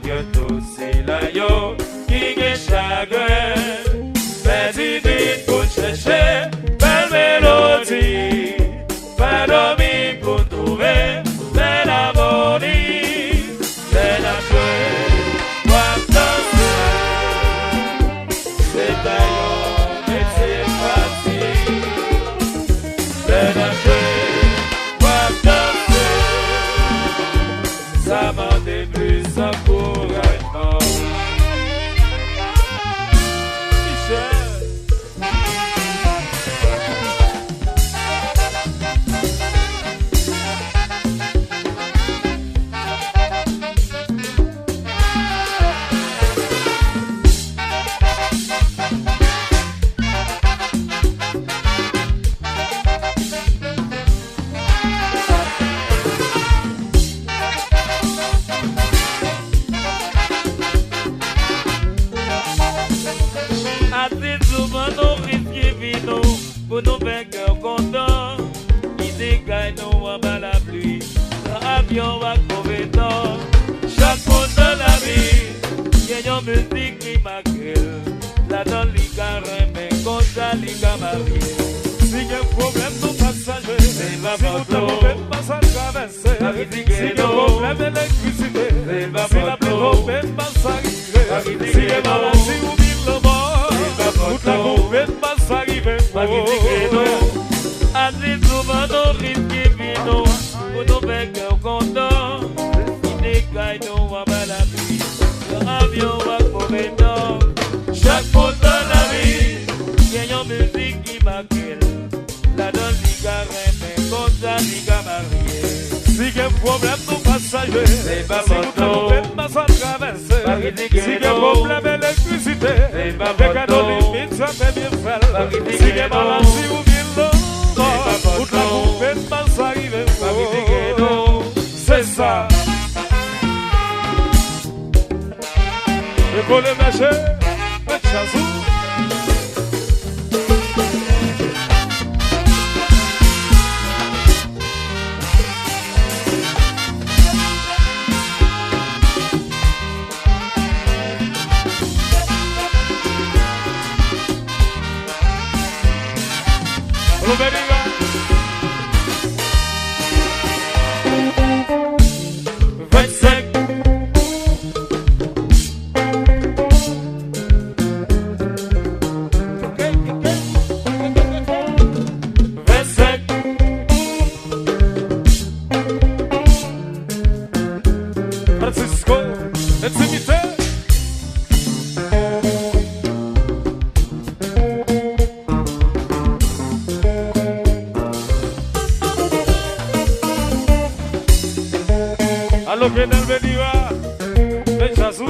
que tout c'est là yo qui est chagrin. Petit vite pour chercher belle mélodie, pas dormir pour trouver belle harmonie, belle à jouer, moi danser. C'est d'ailleurs métier facile, belle à jouer, moi danser. Ça m'a début sans encouragement. Pour nous faire cœur content, qui dégaine nous en bas la pluie, l'avion va crever temps. Chaque monde dans la vie, il y a une musique qui m'accule, la donne les carrés, mais quand ça les camarades. Si y a un problème de passager, c'est pas problème pas ça traverser. Si y a un problème d'électricité, c'est pas problème pas ça arriver. Si y a maladie ou mille morts, toute la problème pas ça arriver. Assez souvent nos rimes qui viennent pour nous faire cœur content, qui décaille nous en bas la pluie, l'avion va crever temps. Chaque monde dans la vie, il y a une musique qui m'accule, la donne les carrés, mais comme ça les camarades. Si y a un problème de passager, c'est pas problème pas ça traverser. Si y a un problème d'électricité, c'est pas problème ça fait bien faire. Si y a maladie ou bien l'homme, toute la poupée passe arriver. C'est ça. Et pour le mécher, le chassou. Ruberiga 25 Francisco, intimité. Allo che nel veniva Beccia su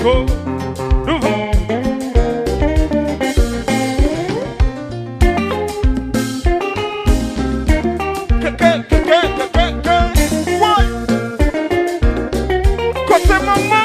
nouveau, nouveau. Côté maman.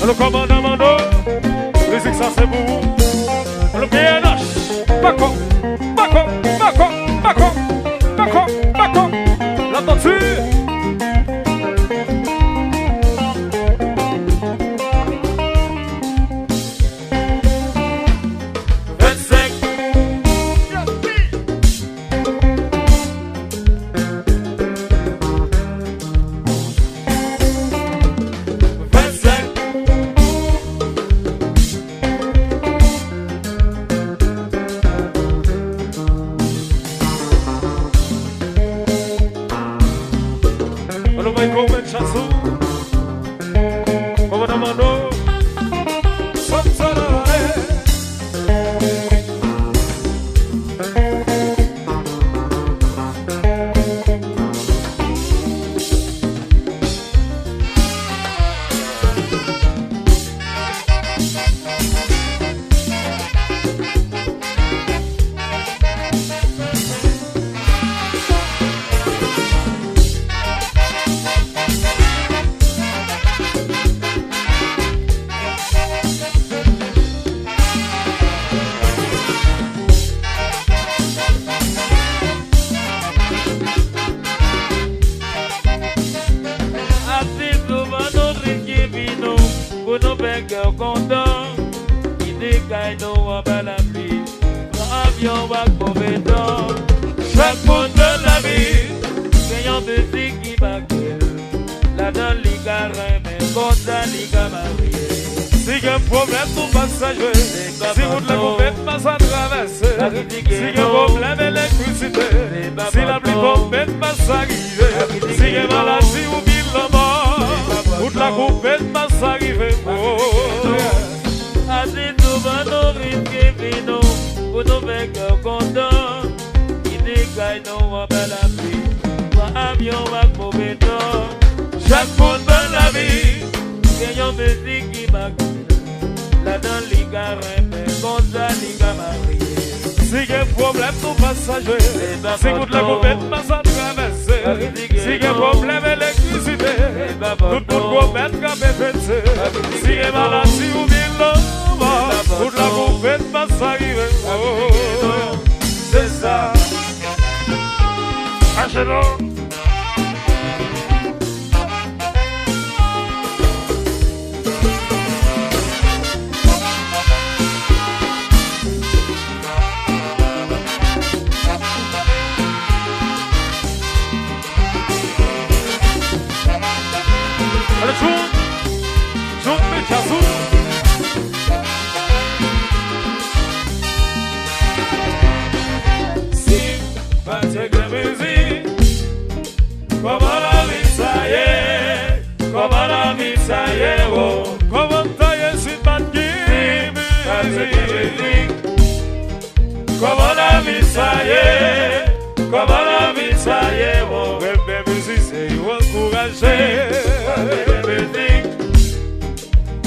Le commandant, les ça c'est vous. Le pianoche, Baco, Baco, Baco, Baco, Baco, Baco. La tortue. Chaque monde de la vie, gagnant de vie qui baguette. La donne les garins, mais contre les gamariés. Si y a un problème, tout va s'ajouer. Si vous ne pouvez pas s'en traverser. Si y a un problème, l'électricité. Si la pluie tombe, pas s'arriver. Si y a maladie ou bien la mort, toute la coupe, pas s'arriver. Assez souvent, nous risquons vino, pour nous faire content. Nous va pas la vie, pas avion, va mauvais temps. Chaque monde dans la vie, gagnant de vie qui baguette. La donne les garins, mais contre les gamariés. Si y a un problème, tout va s'ajouer. Si vous ne pouvez pas s'en traverser. Si y a un problème, l'électricité. Tout le monde va être capé. Si y a maladie ou bien l'homme, toute la pouvez pas s'arriver. C'est ça. Achète-le. Allez, chou, mais chassou. Si, pas de musique, comment la vie ça y est, comment la vie ça y est. passager. Avec la musique,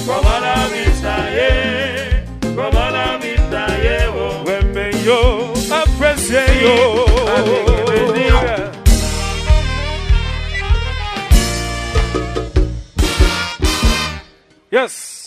comment la vie taillée, comment la vie taillée, oh. Ouais, mais yo, appréciez yo. Avec la musique. Yes.